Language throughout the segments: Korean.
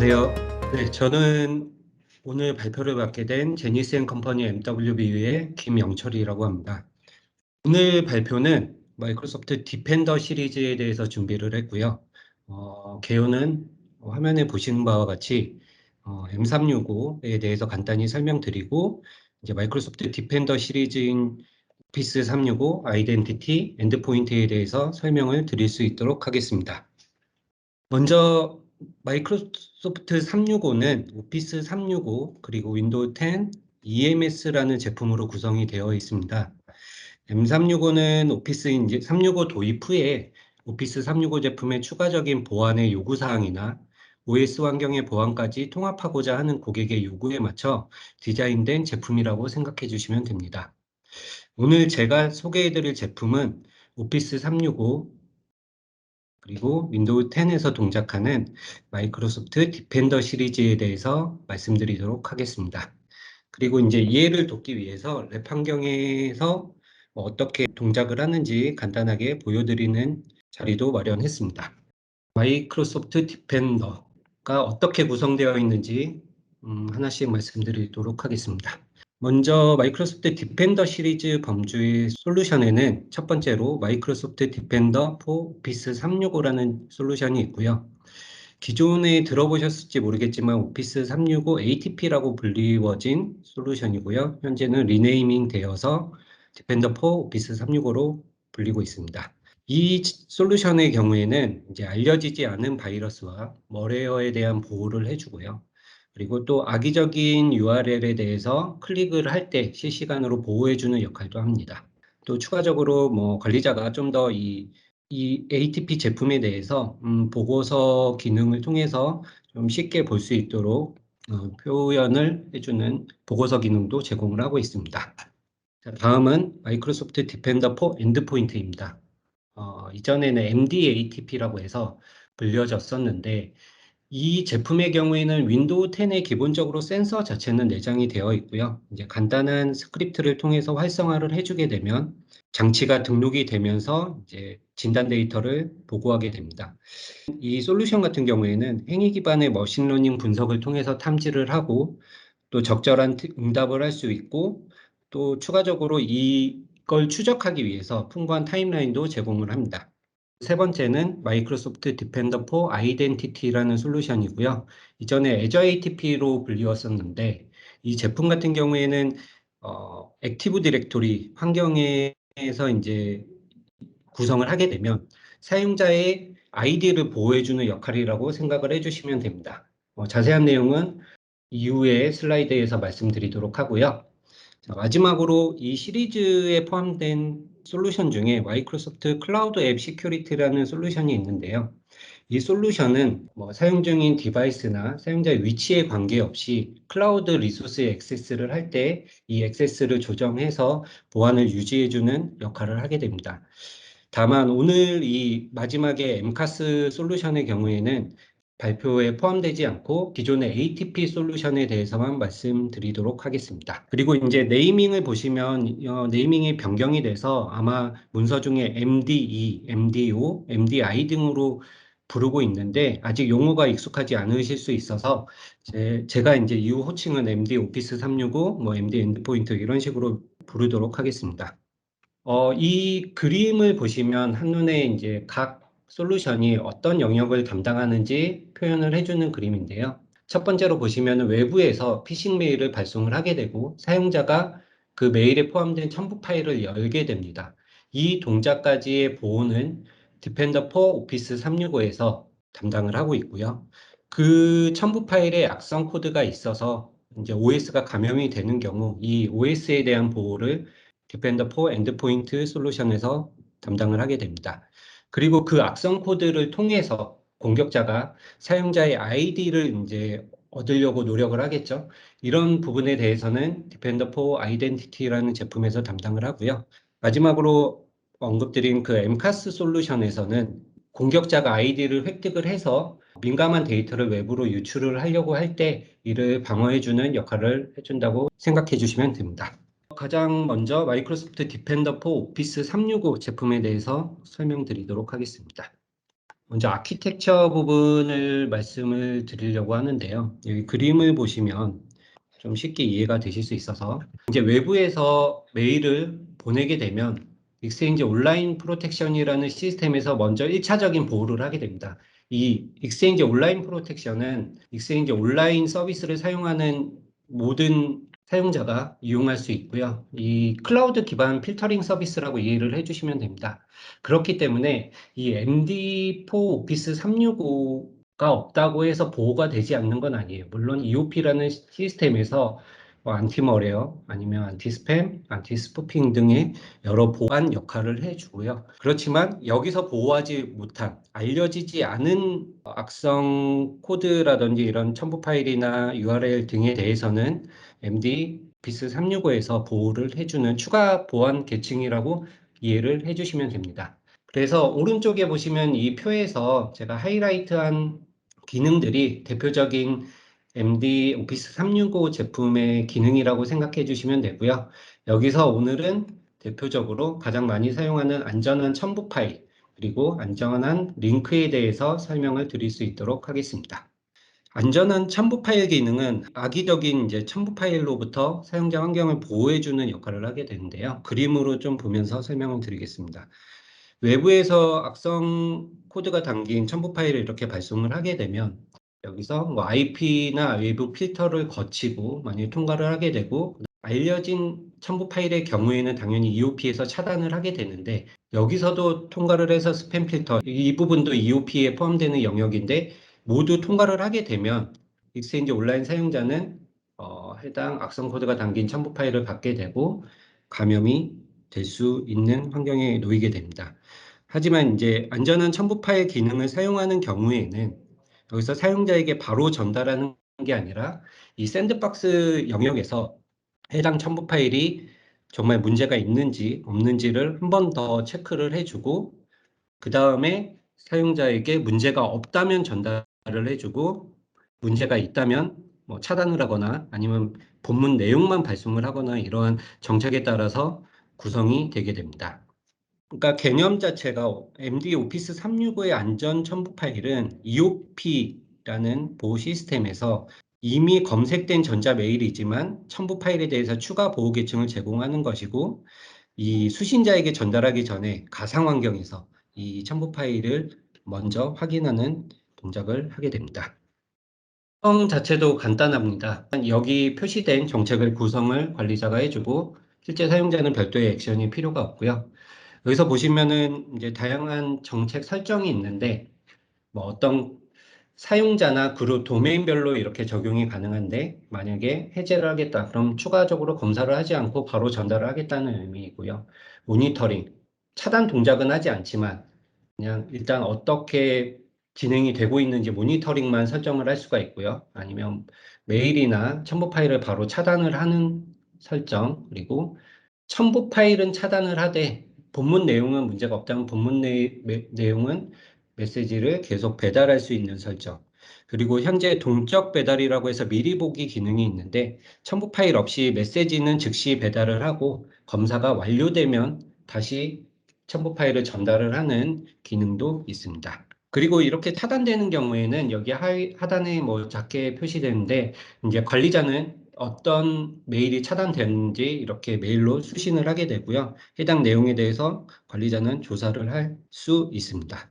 안녕하세요. 네, 저는 오늘 발표를 맡게 된 제니스앤컴퍼니 MWB의 김영철이라고 합니다. 오늘 발표는 마이크로소프트 디펜더 시리즈에 대해서 준비를 했고요. 개요는 화면에 보시는 바와 같이 M365에 대해서 간단히 설명드리고, 이제 마이크로소프트 디펜더 시리즈인 오피스 365, 아이덴티티, 엔드포인트에 대해서 설명을 드릴 수 있도록 하겠습니다. 먼저 마이크로소프트 365는 오피스 365 그리고 윈도우 10, EMS라는 제품으로 구성이 되어 있습니다. M365는 오피스 이제 365 도입 후에 오피스 365 제품의 추가적인 보안의 요구사항이나 OS 환경의 보안까지 통합하고자 하는 고객의 요구에 맞춰 디자인된 제품이라고 생각해 주시면 됩니다. 오늘 제가 소개해 드릴 제품은 오피스 365 그리고 윈도우 10에서 동작하는 마이크로소프트 디펜더 시리즈에 대해서 말씀드리도록 하겠습니다. 그리고 이제 이해를 돕기 위해서 랩 환경에서 어떻게 동작을 하는지 간단하게 보여드리는 자리도 마련했습니다. 마이크로소프트 디펜더가 어떻게 구성되어 있는지 하나씩 말씀드리도록 하겠습니다. 먼저 마이크로소프트 디펜더 시리즈 범주의 솔루션에는 첫 번째로 마이크로소프트 디펜더 for 오피스 365라는 솔루션이 있고요. 기존에 들어보셨을지 모르겠지만 오피스 365 ATP라고 불리워진 솔루션이고요. 현재는 리네이밍 되어서 디펜더 for 오피스 365로 불리고 있습니다. 이 솔루션의 경우에는 이제 알려지지 않은 바이러스와 멀웨어에 대한 보호를 해주고요. 그리고 또 악의적인 URL에 대해서 클릭을 할 때 실시간으로 보호해주는 역할도 합니다. 또 추가적으로 관리자가 좀 더 이 ATP 제품에 대해서 보고서 기능을 통해서 좀 쉽게 볼 수 있도록 표현을 해주는 보고서 기능도 제공을 하고 있습니다. 자, 다음은 마이크로소프트 디펜더 포 엔드포인트입니다. 이전에는 MDATP라고 해서 불려졌었는데 이 제품의 경우에는 윈도우 10에 기본적으로 센서 자체는 내장이 되어 있고요. 이제 간단한 스크립트를 통해서 활성화를 해주게 되면 장치가 등록이 되면서 이제 진단 데이터를 보고하게 됩니다. 이 솔루션 같은 경우에는 행위 기반의 머신러닝 분석을 통해서 탐지를 하고 또 적절한 응답을 할 수 있고 또 추가적으로 이걸 추적하기 위해서 풍부한 타임라인도 제공을 합니다. 세 번째는 마이크로소프트 디펜더 포 아이덴티티라는 솔루션이고요. 이전에 애저 ATP로 불리웠었는데 이 제품 같은 경우에는 액티브 디렉토리 환경에서 이제 구성을 하게 되면 사용자의 아이디를 보호해주는 역할이라고 생각을 해주시면 됩니다. 자세한 내용은 이후에 슬라이드에서 말씀드리도록 하고요. 자, 마지막으로 이 시리즈에 포함된 솔루션 중에 마이크로소프트 클라우드 앱 시큐리티라는 솔루션이 있는데요. 이 솔루션은 사용 중인 디바이스나 사용자의 위치에 관계없이 클라우드 리소스에 액세스를 할 때 이 액세스를 조정해서 보안을 유지해주는 역할을 하게 됩니다. 다만 오늘 이 마지막에 엠카스 솔루션의 경우에는 발표에 포함되지 않고 기존의 ATP 솔루션에 대해서만 말씀드리도록 하겠습니다. 그리고 이제 네이밍을 보시면 네이밍이 변경이 돼서 아마 문서 중에 MDE, MDO, MDI 등으로 부르고 있는데 아직 용어가 익숙하지 않으실 수 있어서 제가 이제 이후 호칭은 MD 오피스 365, MD 엔드포인트 이런 식으로 부르도록 하겠습니다. 이 그림을 보시면 한눈에 이제 각 솔루션이 어떤 영역을 담당하는지 표현을 해주는 그림인데요. 첫 번째로 보시면 외부에서 피싱 메일을 발송을 하게 되고 사용자가 그 메일에 포함된 첨부 파일을 열게 됩니다. 이 동작까지의 보호는 디펜더 포 오피스 365에서 담당을 하고 있고요. 그 첨부 파일에 악성 코드가 있어서 이제 OS가 감염이 되는 경우 이 OS에 대한 보호를 디펜더 포 엔드포인트 솔루션에서 담당을 하게 됩니다. 그리고 그 악성 코드를 통해서 공격자가 사용자의 아이디를 이제 얻으려고 노력을 하겠죠. 이런 부분에 대해서는 디펜더 포 아이덴티티라는 제품에서 담당을 하고요. 마지막으로 언급드린 그 엠카스 솔루션에서는 공격자가 아이디를 획득을 해서 민감한 데이터를 외부로 유출을 하려고 할 때 이를 방어해주는 역할을 해준다고 생각해 주시면 됩니다. 가장 먼저 마이크로소프트 디펜더 포 오피스 365 제품에 대해서 설명드리도록 하겠습니다. 먼저 아키텍처 부분을 말씀을 드리려고 하는데요. 여기 그림을 보시면 좀 쉽게 이해가 되실 수 있어서 이제 외부에서 메일을 보내게 되면 익스체인지 온라인 프로텍션이라는 시스템에서 먼저 1차적인 보호를 하게 됩니다. 이 익스체인지 온라인 프로텍션은 익스체인지 온라인 서비스를 사용하는 모든 사용자가 이용할 수 있고요. 이 클라우드 기반 필터링 서비스라고 이해를 해주시면 됩니다. 그렇기 때문에 이 MD4 오피스 365가 없다고 해서 보호가 되지 않는 건 아니에요. 물론 EOP라는 시스템에서 뭐 안티머레어 아니면 안티스팸, 안티스푸핑 등의 여러 보안 역할을 해주고요. 그렇지만 여기서 보호하지 못한 알려지지 않은 악성 코드라든지 이런 첨부 파일이나 URL 등에 대해서는 MD 오피스 365에서 보호를 해주는 추가 보안 계층이라고 이해를 해주시면 됩니다. 그래서 오른쪽에 보시면 이 표에서 제가 하이라이트한 기능들이 대표적인 MD 오피스 365 제품의 기능이라고 생각해 주시면 되고요. 여기서 오늘은 대표적으로 가장 많이 사용하는 안전한 첨부 파일, 그리고 안전한 링크에 대해서 설명을 드릴 수 있도록 하겠습니다. 안전한 첨부 파일 기능은 악의적인 이제 첨부 파일로부터 사용자 환경을 보호해주는 역할을 하게 되는데요. 그림으로 좀 보면서 설명을 드리겠습니다. 외부에서 악성 코드가 담긴 첨부 파일을 이렇게 발송을 하게 되면 여기서 뭐 IP나 외부 필터를 거치고 만약에 통과를 하게 되고 알려진 첨부 파일의 경우에는 당연히 EOP에서 차단을 하게 되는데 여기서도 통과를 해서 스팸 필터 이 부분도 EOP에 포함되는 영역인데 모두 통과를 하게 되면 익스체인지 온라인 사용자는 해당 악성 코드가 담긴 첨부 파일을 받게 되고 감염이 될 수 있는 환경에 놓이게 됩니다. 하지만 이제 안전한 첨부 파일 기능을 사용하는 경우에는 여기서 사용자에게 바로 전달하는 게 아니라 이 샌드박스 영역에서 해당 첨부 파일이 정말 문제가 있는지 없는지를 한 번 더 체크를 해주고 그 다음에 사용자에게 문제가 없다면 전달을 해주고 문제가 있다면 뭐 차단을 하거나 아니면 본문 내용만 발송을 하거나 이러한 정책에 따라서 구성이 되게 됩니다. 그러니까 개념 자체가 MD 오피스 365의 안전 첨부 파일은 EOP라는 보호 시스템에서 이미 검색된 전자 메일이지만 첨부 파일에 대해서 추가 보호 계층을 제공하는 것이고 이 수신자에게 전달하기 전에 가상 환경에서 이 첨부 파일을 먼저 확인하는 동작을 하게 됩니다. 구성 자체도 간단합니다. 여기 표시된 정책을 구성을 관리자가 해주고 실제 사용자는 별도의 액션이 필요가 없고요. 여기서 보시면은 이제 다양한 정책 설정이 있는데 뭐 어떤 사용자나 그룹 도메인별로 이렇게 적용이 가능한데 만약에 해제를 하겠다 그럼 추가적으로 검사를 하지 않고 바로 전달을 하겠다는 의미이고요. 모니터링 차단 동작은 하지 않지만 그냥 일단 어떻게 진행이 되고 있는지 모니터링만 설정을 할 수가 있고요. 아니면 메일이나 첨부 파일을 바로 차단을 하는 설정 그리고 첨부 파일은 차단을 하되 본문 내용은 문제가 없다면 본문 내용은 메시지를 계속 배달할 수 있는 설정. 그리고 현재 동적 배달이라고 해서 미리 보기 기능이 있는데 첨부 파일 없이 메시지는 즉시 배달을 하고 검사가 완료되면 다시 첨부 파일을 전달을 하는 기능도 있습니다. 그리고 이렇게 차단되는 경우에는 여기 하단에 뭐 작게 표시되는데 이제 관리자는 어떤 메일이 차단되는지 이렇게 메일로 수신을 하게 되고요. 해당 내용에 대해서 관리자는 조사를 할 수 있습니다.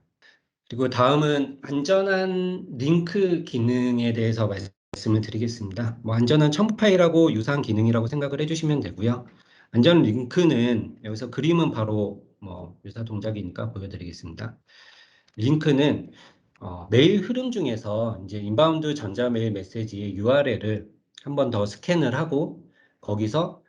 그리고 다음은 안전한 링크 기능에 대해서 말씀을 드리겠습니다. 뭐 안전한 첨부 파일하고 유사한 기능이라고 생각을 해주시면 되고요. 안전 링크는 여기서 그림은 바로 뭐 유사 동작이니까 보여드리겠습니다. 링크는 메일 흐름 중에서 이제 인바운드 전자메일 메시지의 URL을 한 번 더 스캔을 하고 거기서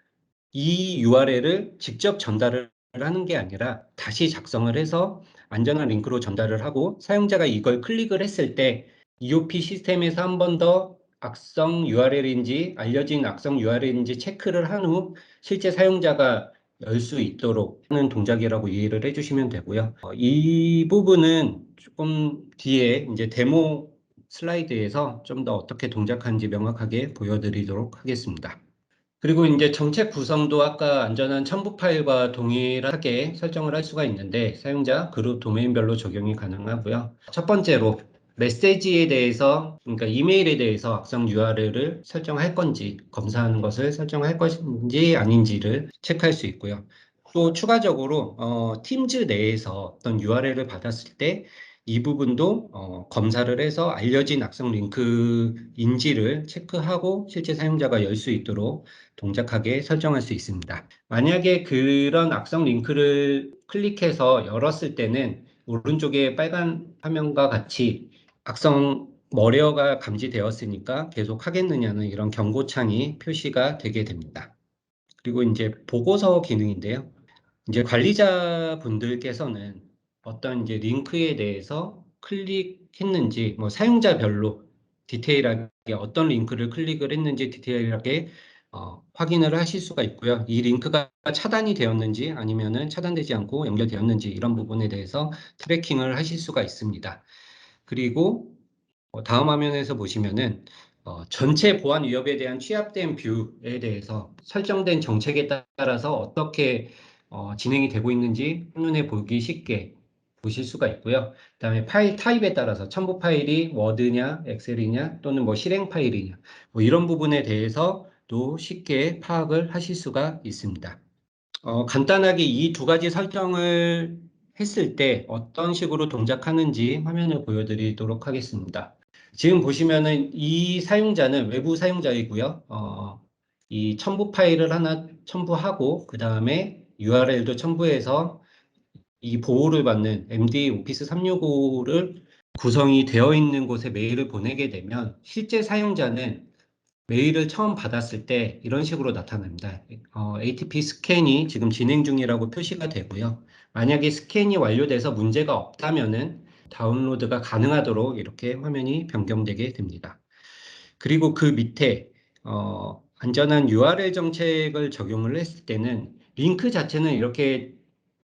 이 URL을 직접 전달을 하는 게 아니라 다시 작성을 해서 안전한 링크로 전달을 하고 사용자가 이걸 클릭을 했을 때 EOP 시스템에서 한 번 더 악성 URL인지 알려진 악성 URL인지 체크를 한 후 실제 사용자가 열 수 있도록 하는 동작이라고 이해를 해주시면 되고요. 이 부분은 조금 뒤에 이제 데모 슬라이드에서 좀 더 어떻게 동작하는지 명확하게 보여드리도록 하겠습니다. 그리고 이제 정책 구성도 아까 안전한 첨부 파일과 동일하게 설정을 할 수가 있는데 사용자 그룹 도메인별로 적용이 가능하고요. 첫 번째로 메시지에 대해서, 그러니까 이메일에 대해서 악성 URL을 설정할 건지, 검사하는 것을 설정할 것인지 아닌지를 체크할 수 있고요. 또 추가적으로 팀즈 내에서 어떤 URL을 받았을 때 이 부분도 검사를 해서 알려진 악성 링크인지를 체크하고 실제 사용자가 열 수 있도록 동작하게 설정할 수 있습니다. 만약에 그런 악성 링크를 클릭해서 열었을 때는 오른쪽에 빨간 화면과 같이 악성 머리어가 감지되었으니까 계속 하겠느냐는 이런 경고창이 표시가 되게 됩니다. 그리고 이제 보고서 기능인데요. 이제 관리자분들께서는 어떤 이제 링크에 대해서 클릭했는지, 뭐 사용자별로 디테일하게 어떤 링크를 클릭을 했는지 디테일하게 확인을 하실 수가 있고요. 이 링크가 차단이 되었는지 아니면은 차단되지 않고 연결되었는지 이런 부분에 대해서 트래킹을 하실 수가 있습니다. 그리고 다음 화면에서 보시면은 전체 보안 위협에 대한 취합된 뷰에 대해서 설정된 정책에 따라서 어떻게 진행이 되고 있는지 한눈에 보기 쉽게 보실 수가 있고요. 그다음에 파일 타입에 따라서 첨부 파일이 워드냐, 엑셀이냐, 또는 뭐 실행 파일이냐, 뭐 이런 부분에 대해서도 쉽게 파악을 하실 수가 있습니다. 간단하게 이 두 가지 설정을 했을 때 어떤 식으로 동작하는지 화면을 보여드리도록 하겠습니다. 지금 보시면은 이 사용자는 외부 사용자이고요. 이 첨부 파일을 하나 첨부하고 그 다음에 URL도 첨부해서 이 보호를 받는 MD 오피스 365를 구성이 되어 있는 곳에 메일을 보내게 되면 실제 사용자는 메일을 처음 받았을 때 이런 식으로 나타납니다. ATP 스캔이 지금 진행 중이라고 표시가 되고요. 만약에 스캔이 완료돼서 문제가 없다면은 다운로드가 가능하도록 이렇게 화면이 변경되게 됩니다. 그리고 그 밑에 안전한 URL 정책을 적용을 했을 때는 링크 자체는 이렇게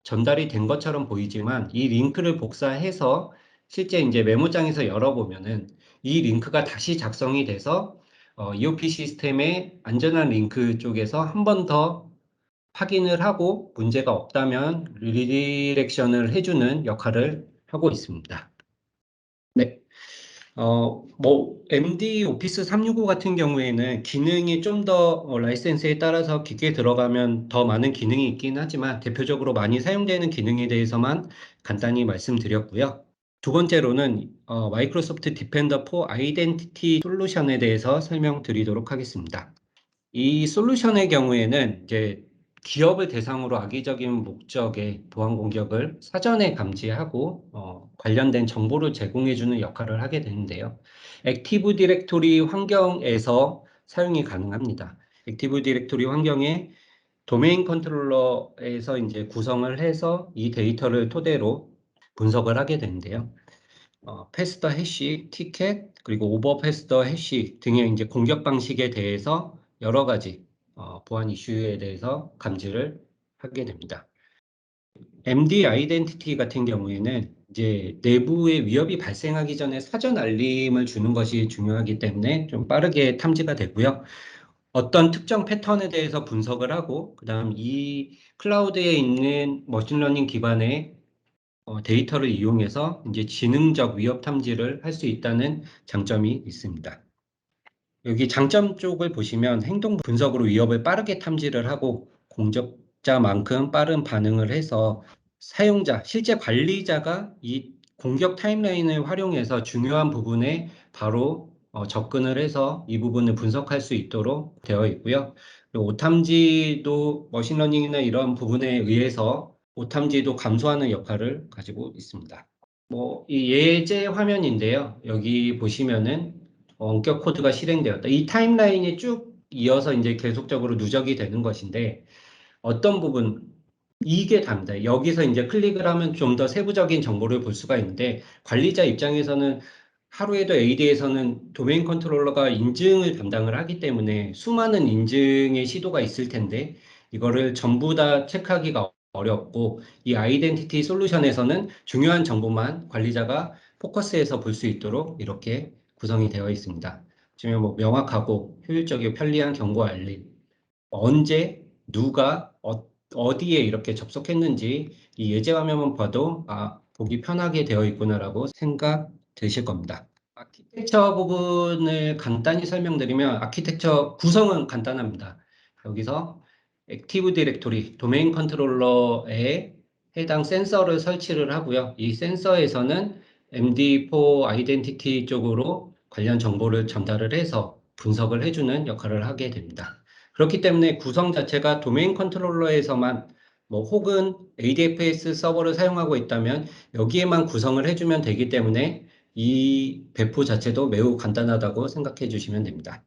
전달이 된 것처럼 보이지만 이 링크를 복사해서 실제 이제 메모장에서 열어보면은 이 링크가 다시 작성이 돼서 EOP 시스템의 안전한 링크 쪽에서 한 번 더 확인을 하고 문제가 없다면 리디렉션을 해주는 역할을 하고 있습니다. 네. MD 오피스 365 같은 경우에는 기능이 좀 더 라이센스에 따라서 깊게 들어가면 더 많은 기능이 있긴 하지만 대표적으로 많이 사용되는 기능에 대해서만 간단히 말씀드렸고요. 두 번째로는 마이크로소프트 디펜더 4 아이덴티티 솔루션에 대해서 설명드리도록 하겠습니다. 이 솔루션의 경우에는 이제 기업을 대상으로 악의적인 목적의 보안 공격을 사전에 감지하고 관련된 정보를 제공해주는 역할을 하게 되는데요. 액티브 디렉토리 환경에서 사용이 가능합니다. 액티브 디렉토리 환경에 도메인 컨트롤러에서 이제 구성을 해서 이 데이터를 토대로 분석을 하게 되는데요. 패스더 해시, 티켓, 그리고 오버 패스더 해시 등의 이제 공격 방식에 대해서 여러 가지 보안 이슈에 대해서 감지를 하게 됩니다. MD 아이덴티티 같은 경우에는 이제 내부에 위협이 발생하기 전에 사전 알림을 주는 것이 중요하기 때문에 좀 빠르게 탐지가 되고요. 어떤 특정 패턴에 대해서 분석을 하고, 그다음 이 클라우드에 있는 머신러닝 기반의 데이터를 이용해서 이제 지능적 위협 탐지를 할 수 있다는 장점이 있습니다. 여기 장점 쪽을 보시면 행동 분석으로 위협을 빠르게 탐지를 하고 공격자만큼 빠른 반응을 해서 사용자, 실제 관리자가 이 공격 타임라인을 활용해서 중요한 부분에 바로 접근을 해서 이 부분을 분석할 수 있도록 되어 있고요. 그리고 오탐지도 머신러닝이나 이런 부분에 의해서 오탐지도 감소하는 역할을 가지고 있습니다. 이 예제 화면인데요. 여기 보시면은 원격 코드가 실행되었다. 이 타임라인이 쭉 이어서 이제 계속적으로 누적이 되는 것인데 어떤 부분 이게 답니다. 여기서 이제 클릭을 하면 좀 더 세부적인 정보를 볼 수가 있는데 관리자 입장에서는 하루에도 AD에서는 도메인 컨트롤러가 인증을 담당을 하기 때문에 수많은 인증의 시도가 있을 텐데 이거를 전부 다 체크하기가 어렵고 이 아이덴티티 솔루션에서는 중요한 정보만 관리자가 포커스해서 볼 수 있도록 이렇게 구성이 되어 있습니다. 지금 명확하고 효율적이고 편리한 경고 알림 언제 누가 어디에 이렇게 접속했는지 이 예제 화면만 봐도 보기 편하게 되어 있구나라고 생각 드실 겁니다. 아키텍처 부분을 간단히 설명드리면 아키텍처 구성은 간단합니다. 여기서 액티브 디렉토리, 도메인 컨트롤러에 해당 센서를 설치를 하고요. 이 센서에서는 MD4 아이덴티티 쪽으로 관련 정보를 전달을 해서 분석을 해주는 역할을 하게 됩니다. 그렇기 때문에 구성 자체가 도메인 컨트롤러에서만 혹은 ADFS 서버를 사용하고 있다면 여기에만 구성을 해주면 되기 때문에 이 배포 자체도 매우 간단하다고 생각해 주시면 됩니다.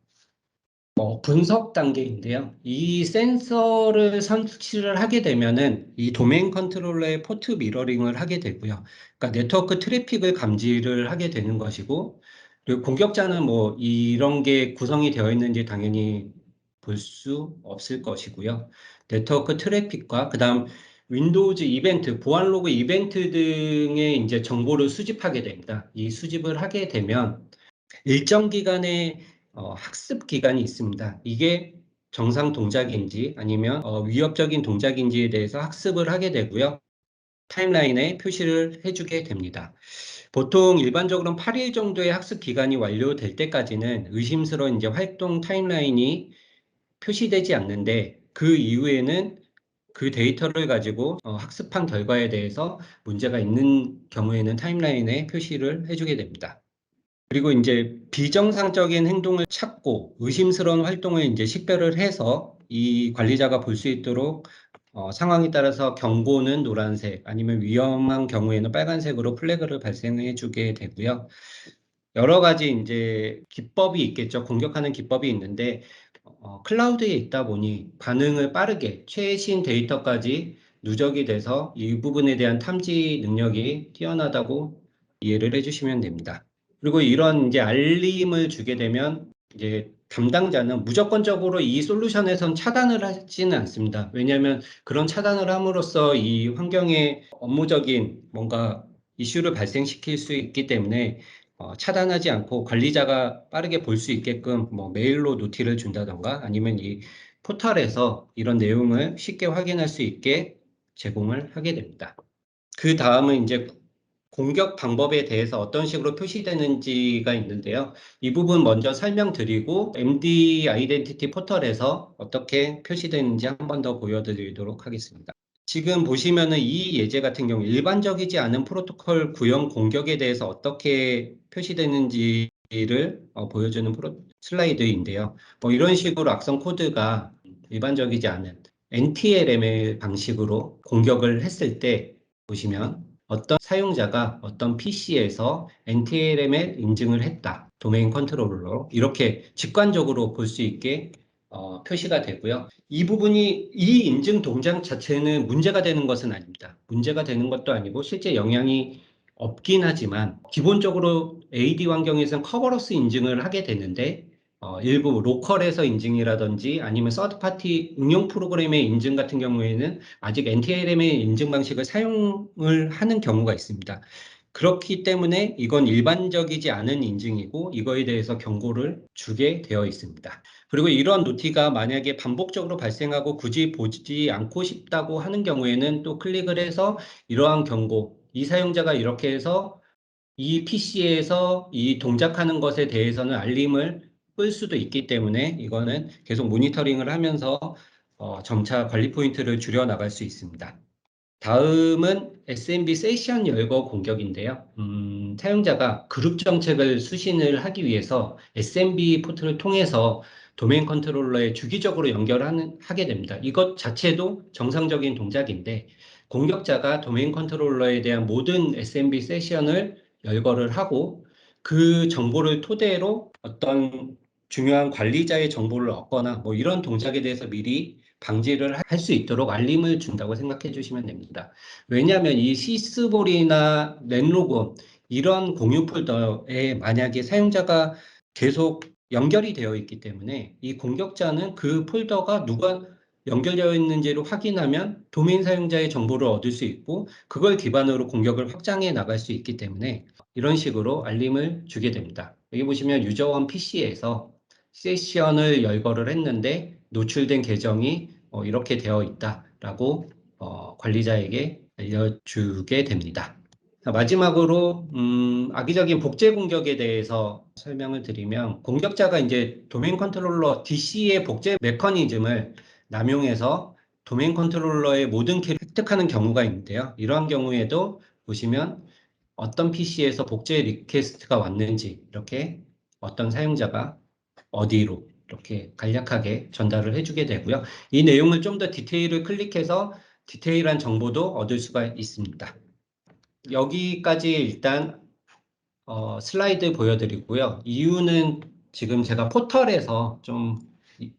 분석 단계인데요. 이 센서를 설치를 하게 되면은 이 도메인 컨트롤러의 포트 미러링을 하게 되고요. 그러니까 네트워크 트래픽을 감지를 하게 되는 것이고, 그리고 공격자는 이런 게 구성이 되어 있는지 당연히 볼 수 없을 것이고요. 네트워크 트래픽과 그다음 윈도우즈 이벤트, 보안 로그 이벤트 등의 이제 정보를 수집하게 됩니다. 이 수집을 하게 되면 일정 기간의 학습 기간이 있습니다. 이게 정상 동작인지 아니면 위협적인 동작인지에 대해서 학습을 하게 되고요. 타임라인에 표시를 해주게 됩니다. 보통 일반적으로는 8일 정도의 학습 기간이 완료될 때까지는 의심스러운 이제 활동 타임라인이 표시되지 않는데 그 이후에는 그 데이터를 가지고 학습한 결과에 대해서 문제가 있는 경우에는 타임라인에 표시를 해주게 됩니다. 그리고 이제 비정상적인 행동을 찾고 의심스러운 활동을 이제 식별을 해서 이 관리자가 볼 수 있도록 상황에 따라서 경고는 노란색 아니면 위험한 경우에는 빨간색으로 플래그를 발생해 주게 되고요. 여러 가지 이제 기법이 있겠죠. 공격하는 기법이 있는데 클라우드에 있다 보니 반응을 빠르게 최신 데이터까지 누적이 돼서 이 부분에 대한 탐지 능력이 뛰어나다고 이해를 해주시면 됩니다. 그리고 이런 이제 알림을 주게 되면 이제 담당자는 무조건적으로 이 솔루션에선 차단을 하지는 않습니다. 왜냐하면 그런 차단을 함으로써 이 환경에 업무적인 뭔가 이슈를 발생시킬 수 있기 때문에 차단하지 않고 관리자가 빠르게 볼 수 있게끔 메일로 노티를 준다던가 아니면 이 포털에서 이런 내용을 쉽게 확인할 수 있게 제공을 하게 됩니다. 그 다음은 이제 공격 방법에 대해서 어떤 식으로 표시되는지가 있는데요. 이 부분 먼저 설명드리고 MD 아이덴티티 포털에서 어떻게 표시되는지 한 번 더 보여드리도록 하겠습니다. 지금 보시면은 이 예제 같은 경우 일반적이지 않은 프로토콜 구형 공격에 대해서 어떻게 표시되는지를 보여주는 슬라이드인데요. 이런 식으로 악성 코드가 일반적이지 않은 NTLM의 방식으로 공격을 했을 때 보시면 어떤 사용자가 어떤 PC에서 NTLM을 인증을 했다. 도메인 컨트롤러로 이렇게 직관적으로 볼 수 있게 표시가 되고요. 이 부분이 이 인증 동작 자체는 문제가 되는 것은 아닙니다. 문제가 되는 것도 아니고 실제 영향이 없긴 하지만 기본적으로 AD 환경에서는 커버러스 인증을 하게 되는데 일부 로컬에서 인증이라든지 아니면 서드파티 응용 프로그램의 인증 같은 경우에는 아직 NTLM의 인증 방식을 사용을 하는 경우가 있습니다. 그렇기 때문에 이건 일반적이지 않은 인증이고 이거에 대해서 경고를 주게 되어 있습니다. 그리고 이런 노티가 만약에 반복적으로 발생하고 굳이 보지 않고 싶다고 하는 경우에는 또 클릭을 해서 이러한 경고, 이 사용자가 이렇게 해서 이 PC에서 이 동작하는 것에 대해서는 알림을 끌 수도 있기 때문에 이거는 계속 모니터링을 하면서 점차 관리 포인트를 줄여 나갈 수 있습니다. 다음은 SMB 세션 열거 공격인데요. 사용자가 그룹 정책을 수신을 하기 위해서 SMB 포트를 통해서 도메인 컨트롤러에 주기적으로 하게 됩니다. 이것 자체도 정상적인 동작인데 공격자가 도메인 컨트롤러에 대한 모든 SMB 세션을 열거를 하고 그 정보를 토대로 어떤 중요한 관리자의 정보를 얻거나 이런 동작에 대해서 미리 방지를 할 수 있도록 알림을 준다고 생각해 주시면 됩니다. 왜냐하면 이 시스볼이나 넷로건 이런 공유 폴더에 만약에 사용자가 계속 연결이 되어 있기 때문에 이 공격자는 그 폴더가 누가 연결되어 있는지를 확인하면 도메인 사용자의 정보를 얻을 수 있고 그걸 기반으로 공격을 확장해 나갈 수 있기 때문에 이런 식으로 알림을 주게 됩니다. 여기 보시면 유저원 PC에서 세션을 열거를 했는데 노출된 계정이 이렇게 되어 있다라고 관리자에게 알려주게 됩니다. 마지막으로 악의적인 복제 공격에 대해서 설명을 드리면 공격자가 이제 도메인 컨트롤러 DC의 복제 메커니즘을 남용해서 도메인 컨트롤러의 모든 키를 획득하는 경우가 있는데요. 이러한 경우에도 보시면 어떤 PC에서 복제 리퀘스트가 왔는지 이렇게 어떤 사용자가 어디로 이렇게 간략하게 전달을 해주게 되고요. 이 내용을 좀 더 디테일을 클릭해서 디테일한 정보도 얻을 수가 있습니다. 여기까지 일단 슬라이드 보여드리고요. 이유는 지금 제가 포털에서 좀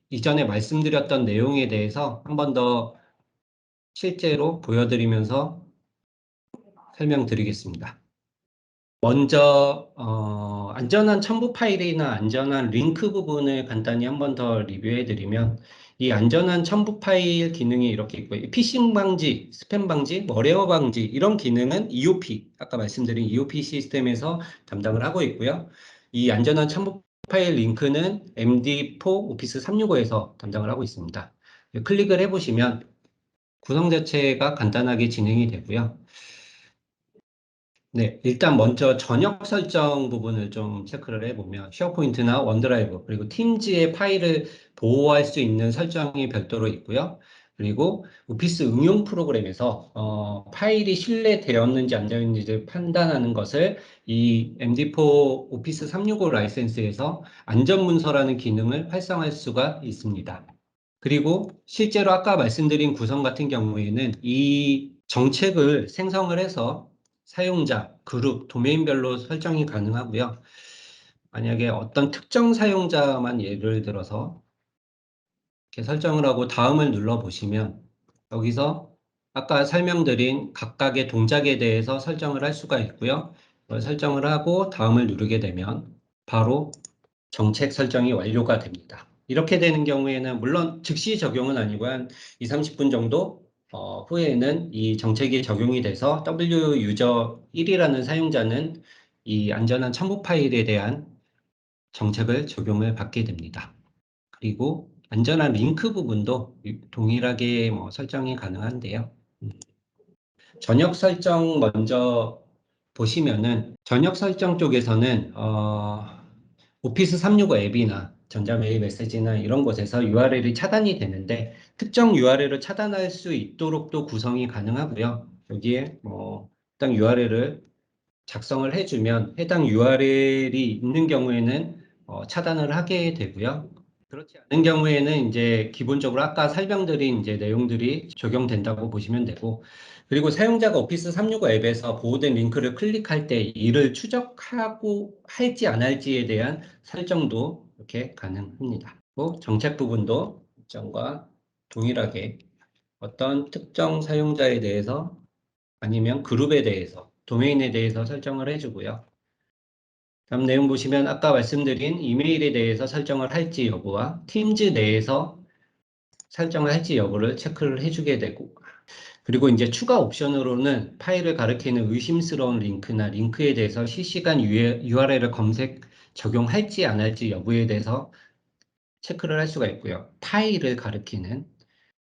이전에 말씀드렸던 내용에 대해서 한 번 더 실제로 보여드리면서 설명드리겠습니다. 먼저 안전한 첨부 파일이나 안전한 링크 부분을 간단히 한 번 더 리뷰해 드리면 이 안전한 첨부 파일 기능이 이렇게 있고요. 피싱 방지, 스팸 방지, 머레어 방지 이런 기능은 EOP, 아까 말씀드린 EOP 시스템에서 담당을 하고 있고요. 이 안전한 첨부 파일 링크는 MD4 오피스 365에서 담당을 하고 있습니다. 클릭을 해보시면 구성 자체가 간단하게 진행이 되고요. 네, 일단 먼저 전역 설정 부분을 좀 체크를 해보면 쉐어포인트나 원드라이브 그리고 팀즈의 파일을 보호할 수 있는 설정이 별도로 있고요. 그리고 오피스 응용 프로그램에서 파일이 신뢰되었는지 안 되었는지를 판단하는 것을 이 MD4 오피스 365 라이센스에서 안전문서라는 기능을 활성화할 수가 있습니다. 그리고 실제로 아까 말씀드린 구성 같은 경우에는 이 정책을 생성을 해서 사용자, 그룹, 도메인별로 설정이 가능하고요. 만약에 어떤 특정 사용자만 예를 들어서 이렇게 설정을 하고 다음을 눌러 보시면 여기서 아까 설명드린 각각의 동작에 대해서 설정을 할 수가 있고요. 설정을 하고 다음을 누르게 되면 바로 정책 설정이 완료가 됩니다. 이렇게 되는 경우에는 물론 즉시 적용은 아니고 한 2, 30분 정도 후에는 이 정책이 적용이 돼서 W 유저 1이라는 사용자는 이 안전한 첨부 파일에 대한 정책을 적용을 받게 됩니다. 그리고 안전한 링크 부분도 동일하게 설정이 가능한데요. 전역 설정 먼저 보시면은 전역 설정 쪽에서는 오피스 365 앱이나 전자메일 메시지나 이런 곳에서 URL이 차단이 되는데 특정 URL을 차단할 수 있도록 또 구성이 가능하고요. 여기에 해당 URL을 작성을 해주면 해당 URL이 있는 경우에는 차단을 하게 되고요. 그렇지 않은 경우에는 이제 기본적으로 아까 설명드린 이제 내용들이 적용된다고 보시면 되고, 그리고 사용자가 오피스 365 앱에서 보호된 링크를 클릭할 때 이를 추적하고 할지 안 할지에 대한 설정도 이렇게 가능합니다. 또 정책 부분도 일정과 동일하게 어떤 특정 사용자에 대해서 아니면 그룹에 대해서, 도메인에 대해서 설정을 해주고요. 다음 내용 보시면 아까 말씀드린 이메일에 대해서 설정을 할지 여부와 팀즈 내에서 설정을 할지 여부를 체크를 해주게 되고, 그리고 이제 추가 옵션으로는 파일을 가리키는 의심스러운 링크나 링크에 대해서 실시간 URL을 검색 적용할지 안 할지 여부에 대해서 체크를 할 수가 있고요. 파일을 가리키는,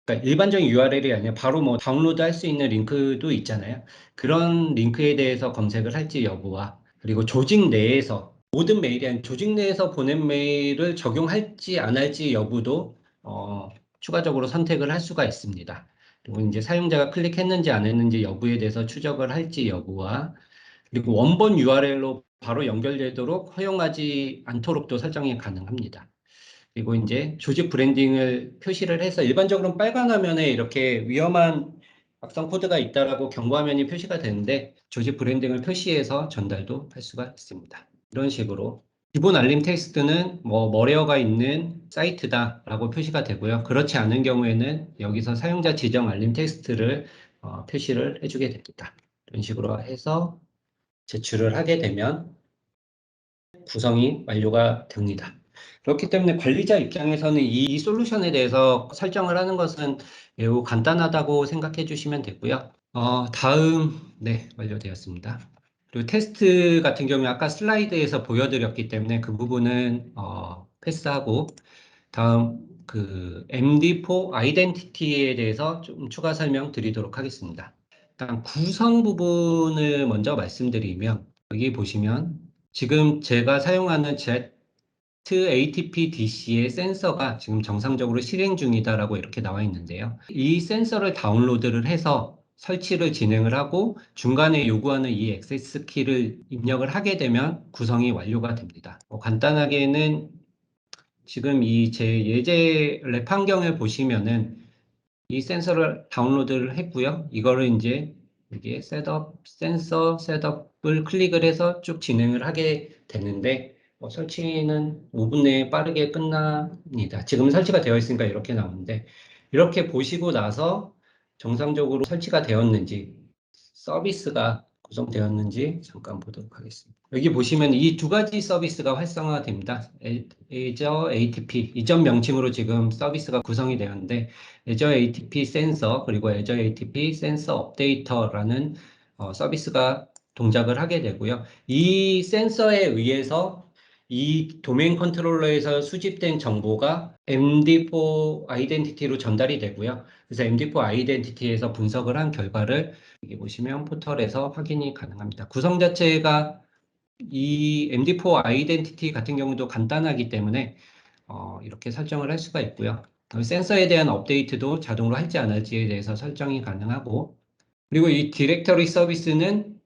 그러니까 일반적인 URL이 아니라 바로 다운로드 할 수 있는 링크도 있잖아요. 그런 링크에 대해서 검색을 할지 여부와, 그리고 조직 내에서 모든 메일이 아닌 조직 내에서 보낸 메일을 적용할지 안 할지 여부도 추가적으로 선택을 할 수가 있습니다. 그리고 이제 사용자가 클릭했는지 안 했는지 여부에 대해서 추적을 할지 여부와, 그리고 원본 URL로 바로 연결되도록 허용하지 않도록도 설정이 가능합니다. 그리고 이제 조직 브랜딩을 표시를 해서 일반적으로는 빨간 화면에 이렇게 위험한 악성 코드가 있다라고 경고 화면이 표시가 되는데 조직 브랜딩을 표시해서 전달도 할 수가 있습니다. 이런 식으로 기본 알림 텍스트는 머레어가 있는 사이트다라고 표시가 되고요. 그렇지 않은 경우에는 여기서 사용자 지정 알림 텍스트를 표시를 해주게 됩니다. 이런 식으로 해서 제출을 하게 되면 구성이 완료가 됩니다. 그렇기 때문에 관리자 입장에서는 이 솔루션에 대해서 설정을 하는 것은 매우 간단하다고 생각해 주시면 되고요. 네, 완료되었습니다. 그리고 테스트 같은 경우에 아까 슬라이드에서 보여드렸기 때문에 그 부분은 패스하고 다음 MD4 아이덴티티에 대해서 좀 추가 설명 드리도록 하겠습니다. 일단 구성 부분을 먼저 말씀드리면 여기 보시면 지금 제가 사용하는 ATP-DC의 센서가 지금 정상적으로 실행 중이다라고 이렇게 나와 있는데요. 이 센서를 다운로드를 해서 설치를 진행을 하고 중간에 요구하는 이 액세스 키를 입력을 하게 되면 구성이 완료가 됩니다. 간단하게는 지금 이 제 예제 랩 환경을 보시면은 이 센서를 다운로드를 했고요. 이거를 이제 여기에 센서 셋업을 클릭을 해서 쭉 진행을 하게 되는데 설치는 5분 내에 빠르게 끝납니다. 지금 설치가 되어 있으니까 이렇게 나오는데 이렇게 보시고 나서 정상적으로 설치가 되었는지 서비스가 구성되었는지 잠깐 보도록 하겠습니다. 여기 보시면 이 두 가지 서비스가 활성화됩니다. Azure ATP 이전 명칭으로 지금 서비스가 구성이 되었는데 Azure ATP 센서 그리고 Azure ATP 센서 업데이터라는 서비스가 동작을 하게 되고요. 이 센서에 의해서 이 도메인 컨트롤러에서 수집된 정보가 MD4 아이덴티티로 전달이 되고요. 그래서 MD4 아이덴티티에서 분석을 한 결과를 여기 보시면 포털에서 확인이 가능합니다. 구성 자체가 이 MD4 아이덴티티 같은 경우도 간단하기 때문에 이렇게 설정을 할 수가 있고요. 센서에 대한 업데이트도 자동으로 할지 안 할지에 대해서 설정이 가능하고 그리고 이 디렉터리 서비스는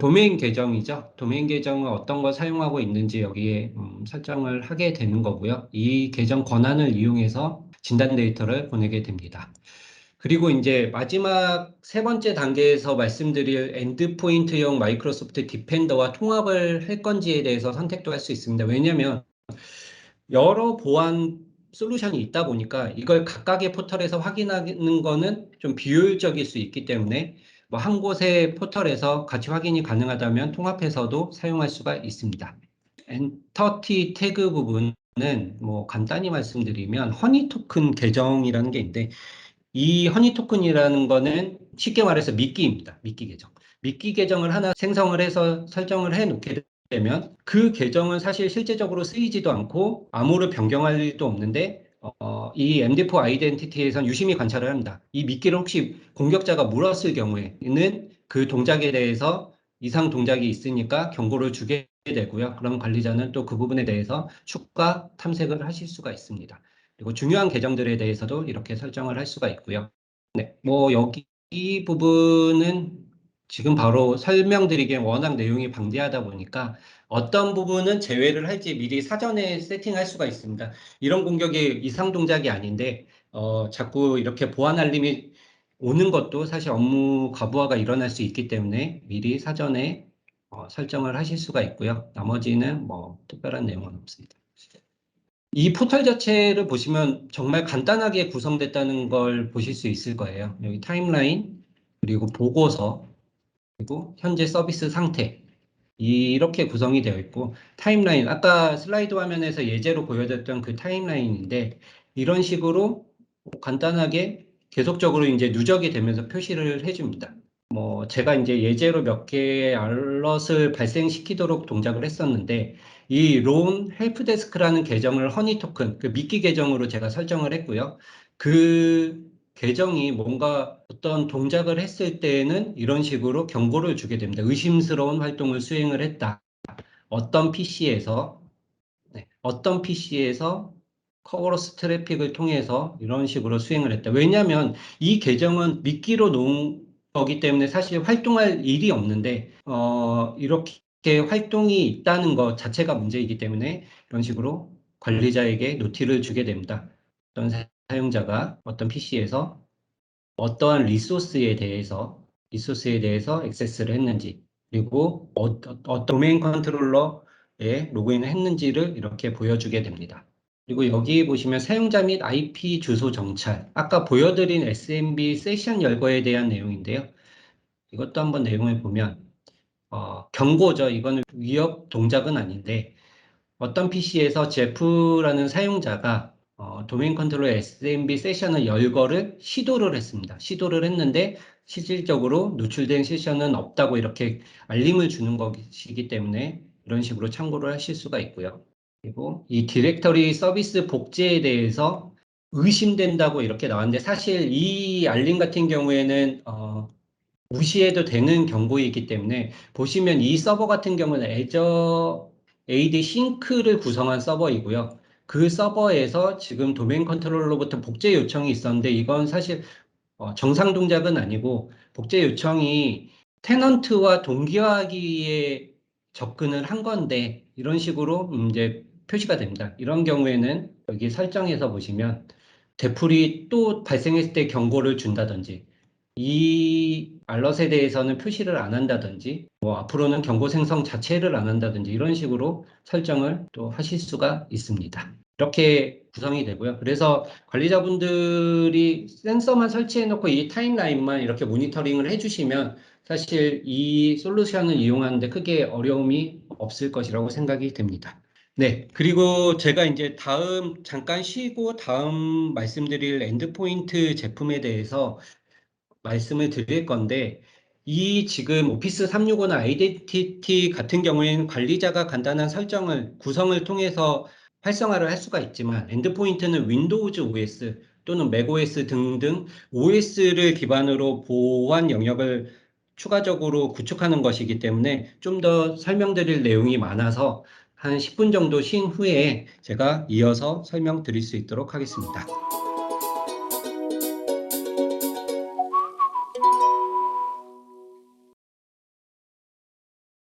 도메인 계정이죠. 도메인 계정을 어떤 걸 사용하고 있는지 여기에 설정을 하게 되는 거고요. 이 계정 권한을 이용해서 진단 데이터를 보내게 됩니다. 그리고 이제 마지막 세 번째 단계에서 말씀드릴 엔드포인트용 마이크로소프트 디펜더와 통합을 할 건지에 대해서 선택도 할 수 있습니다. 왜냐하면 여러 보안 솔루션이 있다 보니까 이걸 각각의 포털에서 확인하는 거는 좀 비효율적일 수 있기 때문에 뭐 한 곳의 포털에서 같이 확인이 가능하다면 통합해서도 사용할 수가 있습니다. 엔터티 태그 부분은 뭐 간단히 말씀드리면 허니 토큰 계정이라는 게 있는데 이 허니 토큰이라는 거는 쉽게 말해서 미끼입니다. 미끼 계정. 미끼 계정을 하나 생성을 해서 설정을 해 놓게 되면 그 계정은 사실 실제적으로 쓰이지도 않고 암호를 변경할 일도 없는데 이 MD4 아이덴티티에선 유심히 관찰을 합니다. 이 미끼를 혹시 공격자가 물었을 경우에는 그 동작에 대해서 이상 동작이 있으니까 경고를 주게 되고요. 그럼 관리자는 또 그 부분에 대해서 추가 탐색을 하실 수가 있습니다. 그리고 중요한 계정들에 대해서도 이렇게 설정을 할 수가 있고요. 네, 뭐 여기 이 부분은 지금 바로 설명드리기에 워낙 내용이 방대하다 보니까 어떤 부분은 제외를 할지 미리 사전에 세팅할 수가 있습니다. 이런 공격이 이상 동작이 아닌데 자꾸 이렇게 보안 알림이 오는 것도 사실 업무 과부하가 일어날 수 있기 때문에 미리 사전에 설정을 하실 수가 있고요. 나머지는 뭐 특별한 내용은 없습니다. 이 포털 자체를 보시면 정말 간단하게 구성됐다는 걸 보실 수 있을 거예요. 여기 타임라인, 그리고 보고서, 그리고 현재 서비스 상태. 이렇게 구성이 되어 있고, 타임라인, 아까 슬라이드 화면에서 예제로 보여드렸던 그 타임라인인데, 이런 식으로 간단하게 계속적으로 이제 누적이 되면서 표시를 해줍니다. 제가 이제 예제로 몇 개의 알럿을 발생시키도록 동작을 했었는데, 이 론 헬프데스크라는 계정을 허니 토큰, 그 미끼 계정으로 제가 설정을 했고요. 그 계정이 뭔가 어떤 동작을 했을 때에는 이런 식으로 경고를 주게 됩니다. 의심스러운 활동을 수행을 했다. 어떤 PC에서, 어떤 PC에서 커버로스 트래픽을 통해서 이런 식으로 수행을 했다. 왜냐하면 이 계정은 미끼로 놓은 거기 때문에 사실 활동할 일이 없는데 이렇게 활동이 있다는 것 자체가 문제이기 때문에 이런 식으로 관리자에게 노티를 주게 됩니다. 어떤 사용자가 어떤 PC에서 어떠한 리소스에 대해서 액세스를 했는지 그리고 어떤 도메인 컨트롤러에 로그인을 했는지를 이렇게 보여주게 됩니다. 그리고 여기 보시면 사용자 및 IP 주소 정찰. 아까 보여드린 SMB 세션 열거에 대한 내용인데요. 이것도 한번 내용을 보면 경고죠. 이거는 위협 동작은 아닌데 어떤 PC에서 제프라는 사용자가 도메인 컨트롤러 SMB 세션을 열거를 시도를 했습니다. 시도를 했는데 실질적으로 누출된 세션은 없다고 이렇게 알림을 주는 것이기 때문에 이런 식으로 참고를 하실 수가 있고요. 그리고 이 디렉터리 서비스 복제에 대해서 의심된다고 이렇게 나왔는데 사실 이 알림 같은 경우에는 무시해도 되는 경고이기 때문에 보시면 이 서버 같은 경우는 애저 AD 싱크를 구성한 서버이고요. 그 서버에서 지금 도메인 컨트롤러로부터 복제 요청이 있었는데 이건 사실 정상 동작은 아니고 복제 요청이 테넌트와 동기화하기에 접근을 한 건데 이런 식으로 이제 표시가 됩니다. 이런 경우에는 여기 설정에서 보시면 되풀이 또 발생했을 때 경고를 준다든지 이 알럿에 대해서는 표시를 안 한다든지 뭐 앞으로는 경고 생성 자체를 안 한다든지 이런 식으로 설정을 또 하실 수가 있습니다. 이렇게 구성이 되고요. 그래서 관리자분들이 센서만 설치해 놓고 이 타임라인만 이렇게 모니터링을 해주시면 사실 이 솔루션을 이용하는데 크게 어려움이 없을 것이라고 생각이 됩니다. 네. 그리고 제가 이제 잠깐 쉬고 다음 말씀드릴 엔드포인트 제품에 대해서 말씀을 드릴 건데, 이 지금 오피스 365나 아이덴티티 같은 경우에는 관리자가 간단한 구성을 통해서 활성화를 할 수가 있지만, 엔드포인트는 윈도우즈 OS 또는 맥OS 등등 OS를 기반으로 보안 영역을 추가적으로 구축하는 것이기 때문에 좀 더 설명드릴 내용이 많아서 한 10분 정도 쉰 후에 제가 이어서 설명드릴 수 있도록 하겠습니다.